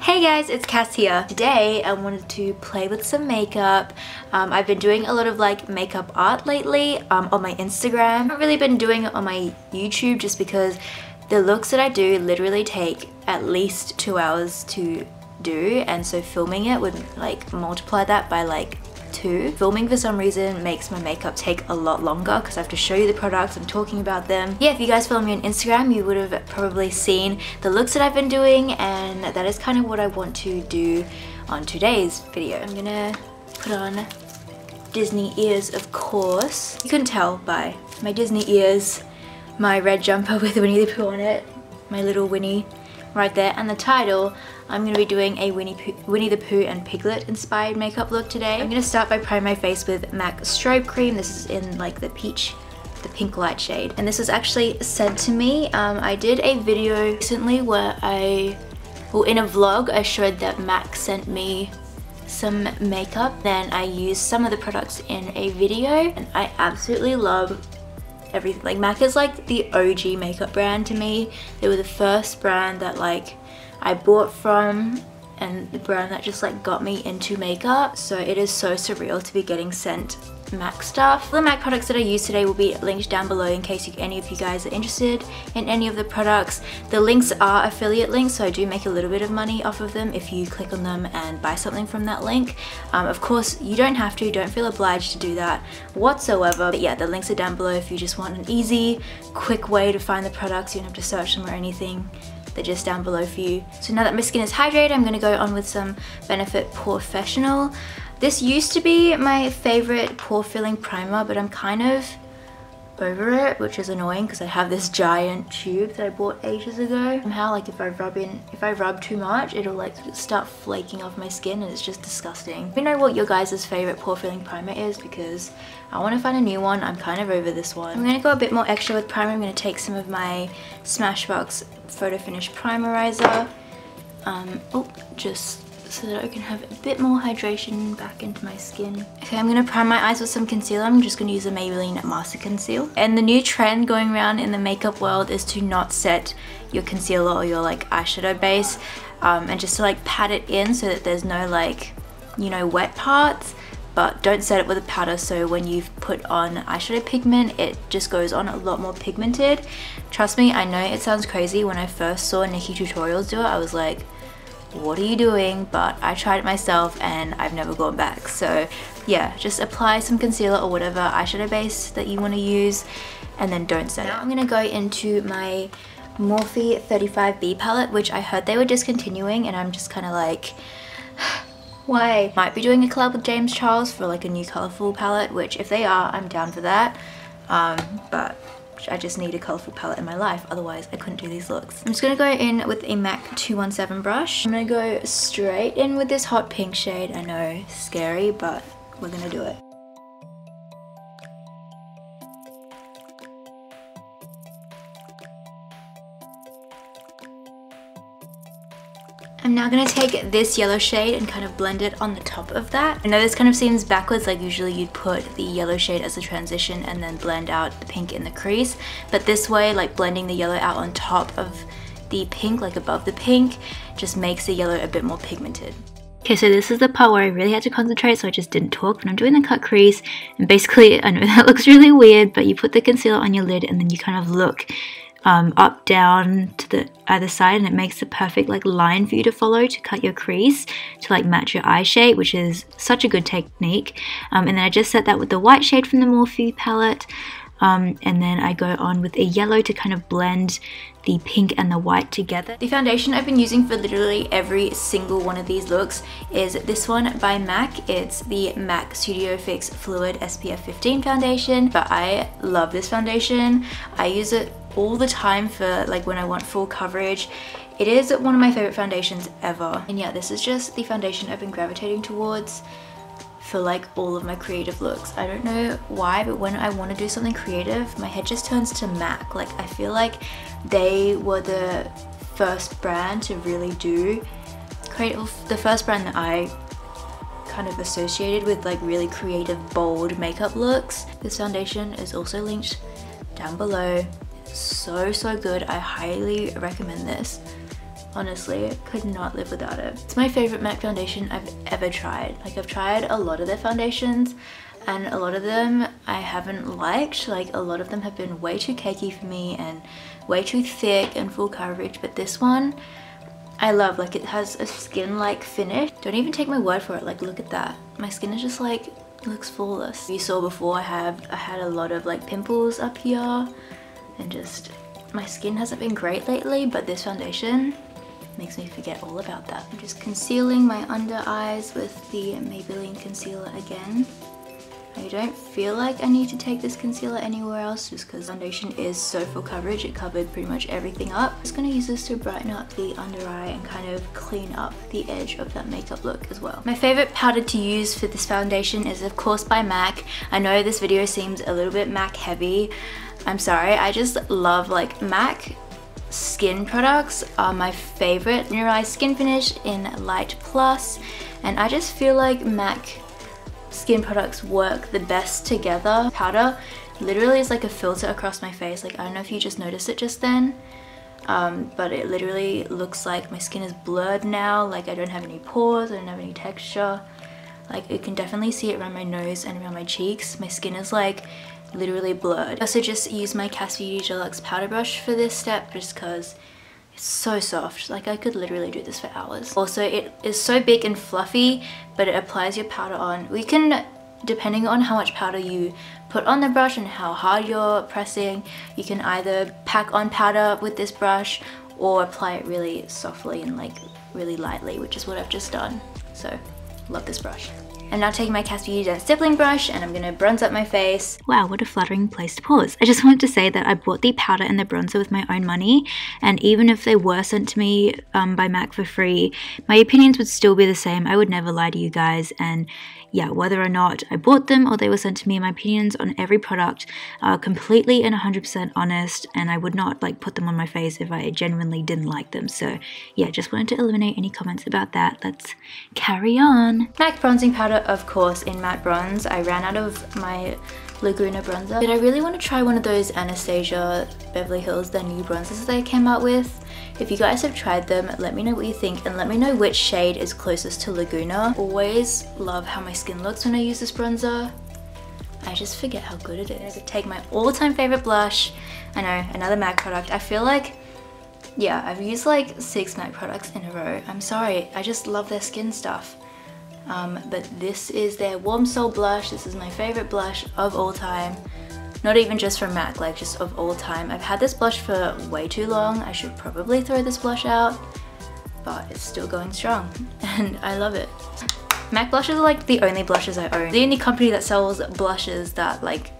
Hey guys, it's Cass here. Today I wanted to play with some makeup. I've been doing a lot of like makeup art lately on my Instagram. I haven't really been doing it on my YouTube just because the looks that I do literally take at least 2 hours to do, and so filming it would like multiply that by like 2. Filming for some reason makes my makeup take a lot longer because I have to show you the products, I'm talking about them. Yeah, if you guys follow me on Instagram, you would have probably seen the looks that I've been doing, and that is kind of what I want to do on today's video. I'm gonna put on Disney ears, of course. You couldn't tell by my Disney ears, my red jumper with Winnie the Pooh on it, my little Winnie right there, and the title. I'm going to be doing a Winnie the Pooh and Piglet inspired makeup look today. I'm going to start by priming my face with MAC Strobe Cream. This is in like the pink light shade. And this was actually sent to me. I did a video recently where in a vlog, I showed that MAC sent me some makeup. Then I used some of the products in a video, and I absolutely love everything. Like MAC is like the OG makeup brand to me. They were the first brand that like I bought from, and the brand that just like got me into makeup. So it is so surreal to be getting sent MAC stuff. The MAC products that I use today will be linked down below in case any of you guys are interested in any of the products. The links are affiliate links, so I do make a little bit of money off of them if you click on them and buy something from that link. Of course, you don't have to, don't feel obliged to do that whatsoever. But yeah, the links are down below if you just want an easy, quick way to find the products. You don't have to search them or anything. They're just down below for you. So now that my skin is hydrated, I'm going to go on with some Benefit Porefessional. This used to be my favorite pore filling primer, but I'm kind of over it, which is annoying because I have this giant tube that I bought ages ago. Somehow, like if I rub too much, it'll like start flaking off my skin, and it's just disgusting. Let me know what your guys' favorite pore filling primer is, because I want to find a new one. I'm kind of over this one. I'm going to go a bit more extra with primer. I'm going to take some of my Smashbox Photofinish Primerizer, just so that I can have a bit more hydration back into my skin. Okay, I'm going to prime my eyes with some concealer. I'm just going to use the Maybelline Master Conceal. And the new trend going around in the makeup world is to not set your concealer or your like eyeshadow base, and just to like pat it in so that there's no like, you know, wet parts. But don't set it with a powder, so when you've put on eyeshadow pigment, it just goes on a lot more pigmented. Trust me, I know it sounds crazy. When I first saw Nikki tutorials do it, I was like, what are you doing? But I tried it myself and I've never gone back. So yeah, just apply some concealer or whatever eyeshadow base that you want to use, and then don't set it. Now I'm going to go into my Morphe 35B palette, which I heard they were discontinuing, and I'm just kind of like, why? Might be doing a collab with James Charles for like a new colourful palette, which if they are, I'm down for that. But I just need a colourful palette in my life, otherwise I couldn't do these looks. I'm just going to go in with a MAC 217 brush. I'm going to go straight in with this hot pink shade. I know, scary, but we're going to do it. I'm now going to take this yellow shade and kind of blend it on the top of that. I know this kind of seems backwards, like usually you'd put the yellow shade as a transition and then blend out the pink in the crease. But this way, like blending the yellow out on top of the pink, like above the pink, just makes the yellow a bit more pigmented. Okay, so this is the part where I really had to concentrate, so I just didn't talk when I'm doing the cut crease. And basically, I know that looks really weird, but you put the concealer on your lid and then you kind of look up, down to the either side, and it makes the perfect like line for you to follow to cut your crease to like match your eye shape, which is such a good technique. And then I just set that with the white shade from the Morphe palette, and then I go on with a yellow to kind of blend the pink and the white together. The foundation I've been using for literally every single one of these looks is this one by MAC. It's the MAC Studio Fix Fluid SPF 15 foundation, but I love this foundation. I use it all the time for like when I want full coverage. It is one of my favorite foundations ever. And yeah, this is just the foundation I've been gravitating towards for like all of my creative looks. I don't know why, but when I want to do something creative, my head just turns to MAC. Like I feel like they were the first brand to really do creative, the first brand that I kind of associated with like really creative, bold makeup looks. This foundation is also linked down below. So good. I highly recommend this. Honestly, could not live without it. It's my favorite MAC foundation I've ever tried. Like, I've tried a lot of their foundations and a lot of them I haven't liked. Like, a lot of them have been way too cakey for me and way too thick and full coverage, but this one I love. Like, it has a skin-like finish. Don't even take my word for it. Like, look at that. My skin is just like, it looks flawless. You saw before I had a lot of like pimples up here and just my skin hasn't been great lately, but this foundation makes me forget all about that. I'm just concealing my under eyes with the Maybelline Concealer again. I don't feel like I need to take this concealer anywhere else just because foundation is so full coverage. It covered pretty much everything up. I'm just going to use this to brighten up the under eye and kind of clean up the edge of that makeup look as well. My favorite powder to use for this foundation is of course by MAC. I know this video seems a little bit MAC heavy. I'm sorry, I just love like MAC skin products are my favorite. Mineralized Skin Finish in Light Plus, and I just feel like MAC skin products work the best together. Powder literally is like a filter across my face. Like, I don't know if you just noticed it just then, but it literally looks like my skin is blurred now. Like, I don't have any pores, I don't have any texture. Like, you can definitely see it around my nose and around my cheeks. My skin is like literally blurred. I also just use my Cass Beauty Deluxe powder brush for this step just because it's so soft. Like, I could literally do this for hours. Also, it is so big and fluffy, but it applies your powder on. We can, depending on how much powder you put on the brush and how hard you're pressing, you can either pack on powder with this brush or apply it really softly and like really lightly, which is what I've just done. So, love this brush. I'm now taking my Cass Beauty Dense Stippling brush and I'm going to bronze up my face. Wow, what a flattering place to pause. I just wanted to say that I bought the powder and the bronzer with my own money, and even if they were sent to me by MAC for free, my opinions would still be the same. I would never lie to you guys, and yeah, whether or not I bought them or they were sent to me, my opinions on every product are completely and 100% honest, and I would not like put them on my face if I genuinely didn't like them. So yeah, just wanted to eliminate any comments about that. Let's carry on. MAC bronzing powder, of course, in matte bronze. I ran out of my Laguna bronzer, but I really want to try one of those Anastasia Beverly Hills, their new bronzers they came out with. If you guys have tried them, let me know what you think and let me know which shade is closest to Laguna. Always love how my skin looks when I use this bronzer. I just forget how good it is. I take my all-time favorite blush. I know, another MAC product. I feel like, yeah, I've used like 6 MAC products in a row. I'm sorry, I just love their skin stuff. But this is their Warm Soul blush. This is my favorite blush of all time. Not even just from MAC, like just of all time. I've had this blush for way too long. I should probably throw this blush out, but it's still going strong and I love it. MAC blushes are like the only blushes I own. The only company that sells blushes that like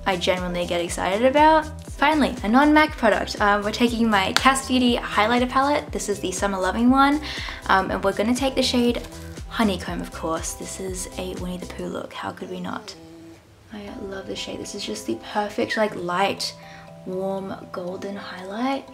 I genuinely get excited about. Finally, a non-MAC product. We're taking my Cass Beauty highlighter palette. This is the Summer Loving one, and we're gonna take the shade Honeycomb, of course. This is a Winnie the Pooh look. How could we not? I love this shade. This is just the perfect like light, warm golden highlight.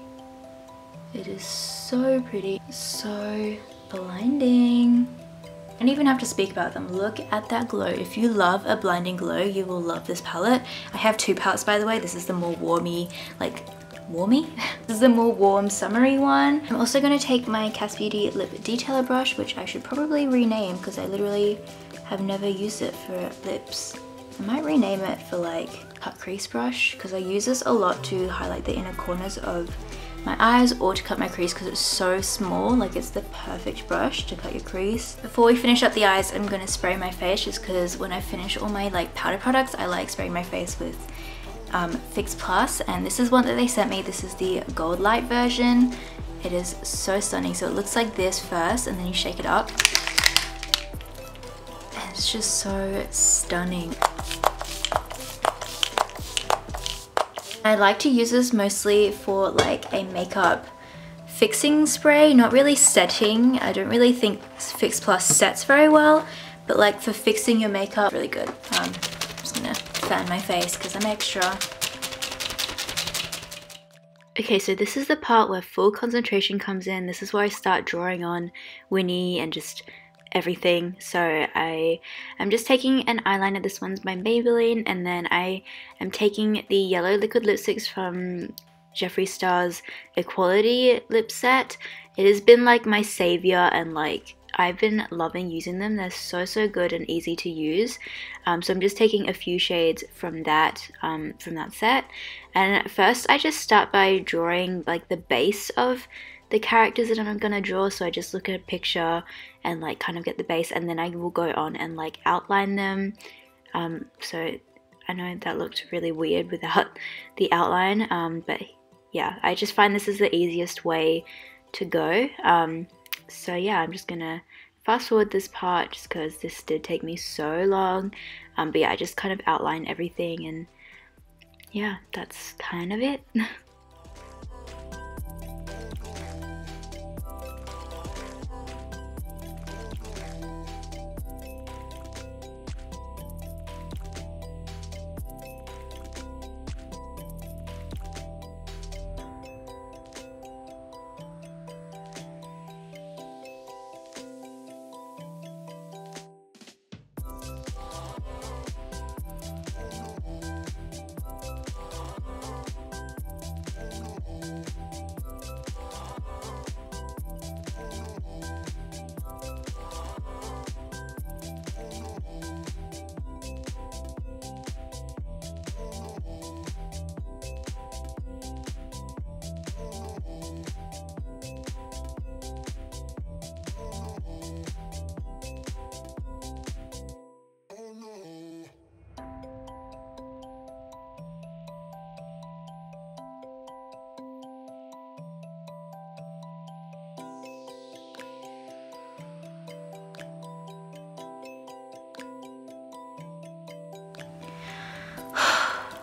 It is so pretty, so blinding. I don't even have to speak about them. Look at that glow. If you love a blinding glow, you will love this palette. I have 2 palettes, by the way. This is the more warmy, like this is the more warm summery one. I'm also going to take my Cass Beauty lip detailer brush, which I should probably rename because I literally have never used it for lips. I might rename it for like cut crease brush because I use this a lot to highlight the inner corners of my eyes or to cut my crease because it's so small. Like, it's the perfect brush to cut your crease. Before we finish up the eyes, I'm going to spray my face just because when I finish all my like powder products, I like spraying my face with Fix Plus, and this is one that they sent me. This is the gold light version. It is so stunning. So it looks like this first and then you shake it up and it's just so stunning. I like to use this mostly for like a makeup fixing spray, not really setting. I don't really think Fix Plus sets very well, but like for fixing your makeup, really good. I'm just gonna fan my face because I'm extra. Okay, so this is the part where full concentration comes in. This is where I start drawing on Winnie and just everything. So I am just taking an eyeliner. This one's by Maybelline, and then I am taking the yellow liquid lipsticks from Jeffree Star's Equality lip set, It has been like my savior, and like I've been loving using them. They're so good and easy to use. So I'm just taking a few shades from that set. And at first I just start by drawing like the base of the characters that I'm gonna draw. So I just look at a picture and like kind of get the base, and then I will go on and like outline them. So I know that looked really weird without the outline, but yeah, I just find this is the easiest way to go. So yeah, I'm just gonna fast forward this part just because this did take me so long. But yeah, I just kind of outline everything, and yeah, that's kind of it.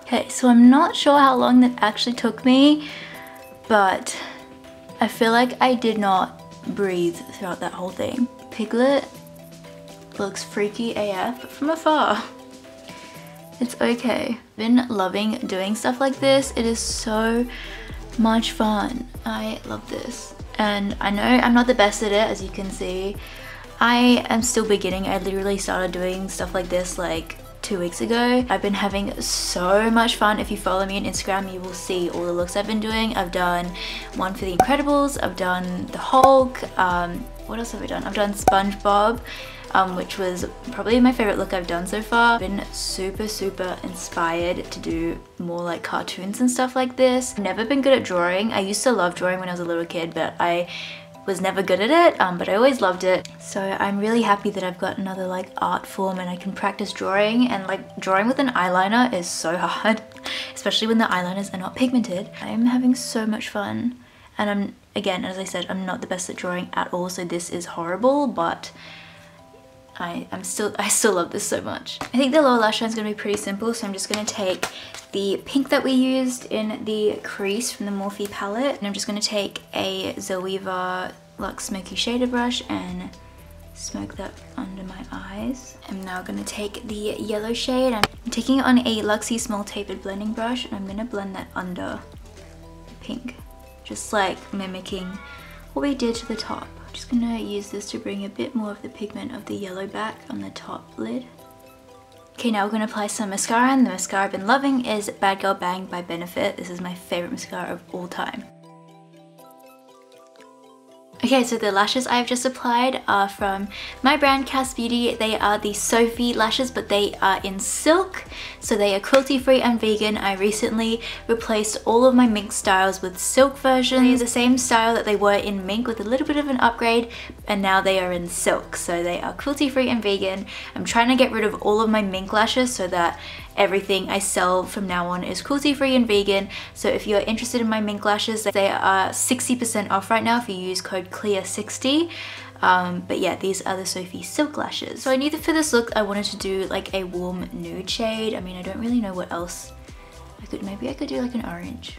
Okay, so I'm not sure how long that actually took me, but I feel like I did not breathe throughout that whole thing. Piglet looks freaky AF from afar. It's okay. I've been loving doing stuff like this. It is so much fun. I love this. And I know I'm not the best at it, as you can see. I am still beginning. I literally started doing stuff like this like 2 weeks ago. I've been having so much fun. If you follow me on Instagram, you will see all the looks I've been doing. I've done one for The Incredibles, I've done the Hulk, what else have I done? I've done Spongebob, which was probably my favorite look I've done so far. I've been super inspired to do more like cartoons and stuff like this. I've never been good at drawing. I used to love drawing when I was a little kid, but I was never good at it, but I always loved it. So I'm really happy that I've got another like art form and I can practice drawing, and like drawing with an eyeliner is so hard, especially when the eyeliners are not pigmented. I'm having so much fun, and I'm, again, as I said, I'm not the best at drawing at all, so this is horrible, but I still love this so much. I think the lower lash line is going to be pretty simple, so I'm just going to take the pink that we used in the crease from the Morphe palette, and I'm just going to take a Zoeva Luxe Smoky Shader brush and smoke that under my eyes. I'm now going to take the yellow shade. I'm taking it on a Luxie Small Tapered Blending Brush, and I'm going to blend that under the pink, just like mimicking what we did to the top. I'm just going to use this to bring a bit more of the pigment of the yellow back on the top lid. Okay, now we're going to apply some mascara, and the mascara I've been loving is Badgal Bang by Benefit. This is my favorite mascara of all time. Okay, so the lashes I've just applied are from my brand Cass Beauty. They are the Sophie lashes, but they are in silk, so they are cruelty free and vegan. I recently replaced all of my mink styles with silk versions. They are the same style that they were in mink with a little bit of an upgrade, and now they are in silk, so they are cruelty free and vegan. I'm trying to get rid of all of my mink lashes so that everything I sell from now on is cruelty free and vegan. So if you're interested in my mink lashes, they are 60% off right now if you use code CLEAR60. But yeah, these are the Sophie silk lashes. So I knew that for this look I wanted to do like a warm nude shade. I mean, I don't really know what else I could, maybe I could do like an orange.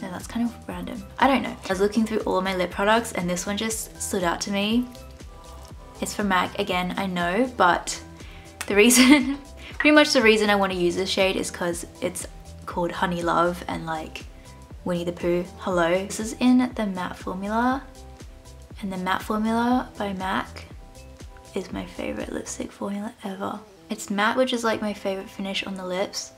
No, that's kind of random. I don't know. I was looking through all of my lip products and this one just stood out to me. It's from MAC again, I know, but the reason pretty much the reason I want to use this shade is because it's called Honey Love and like Winnie the Pooh, hello. This is in the matte formula, and the matte formula by MAC is my favorite lipstick formula ever. It's matte, which is like my favorite finish on the lips,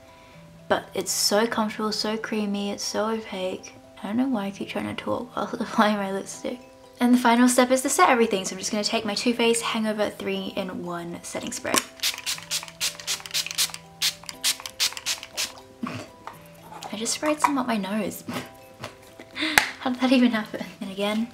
but it's so comfortable, so creamy, it's so opaque. I don't know why I keep trying to talk while applying my lipstick. And the final step is to set everything. So I'm just going to take my Too Faced Hangover 3-in-1 setting spray. I just sprayed some up my nose. How did that even happen? And again.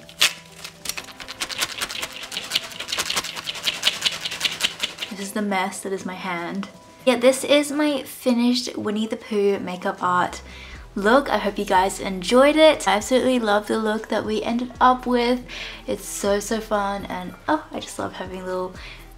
This is the mess that is my hand. Yeah, this is my finished Winnie the Pooh makeup art look. I hope you guys enjoyed it. I absolutely love the look that we ended up with. It's so fun, and oh, I just love having little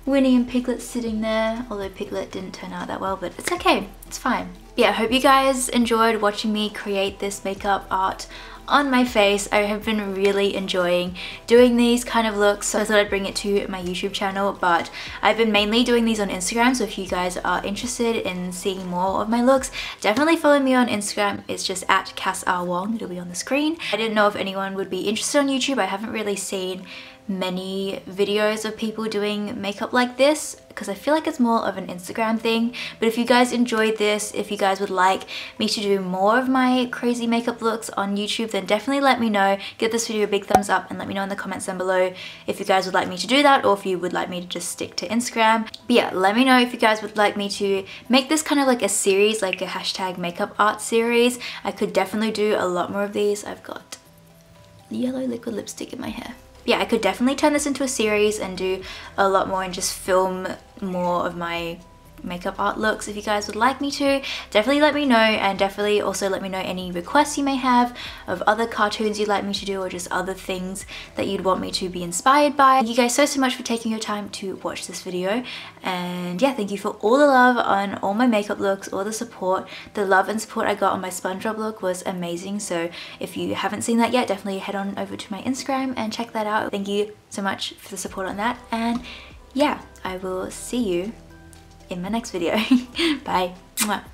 Winnie and Piglet sitting there, although Piglet didn't turn out that well, but it's okay, it's fine. Yeah, I hope you guys enjoyed watching me create this makeup art on my face. I have been really enjoying doing these kind of looks, so I thought I'd bring it to my YouTube channel, but I've been mainly doing these on Instagram, so if you guys are interested in seeing more of my looks, definitely follow me on Instagram. It's just at @CassRWong, it'll be on the screen. I didn't know if anyone would be interested on YouTube. I haven't really seen many videos of people doing makeup like this because I feel like it's more of an Instagram thing. But if you guys enjoyed this, if you guys would like me to do more of my crazy makeup looks on YouTube, then definitely let me know. Give this video a big thumbs up and let me know in the comments down below if you guys would like me to do that, or if you would like me to just stick to Instagram. But yeah, let me know if you guys would like me to make this kind of like a series, like a hashtag makeup art series. I could definitely do a lot more of these. I've got yellow liquid lipstick in my hair. Yeah, I could definitely turn this into a series and do a lot more and just film more of my makeup art looks. If you guys would like me to, definitely let me know, and definitely also let me know any requests you may have of other cartoons you'd like me to do, or just other things that you'd want me to be inspired by. Thank you guys so much for taking your time to watch this video, and yeah, thank you for all the love on all my makeup looks, all the support. The love and support I got on my Spongebob look was amazing, so if you haven't seen that yet, definitely head on over to my Instagram and check that out. Thank you so much for the support on that, and yeah, I will see you in my next video. Bye. Mwah.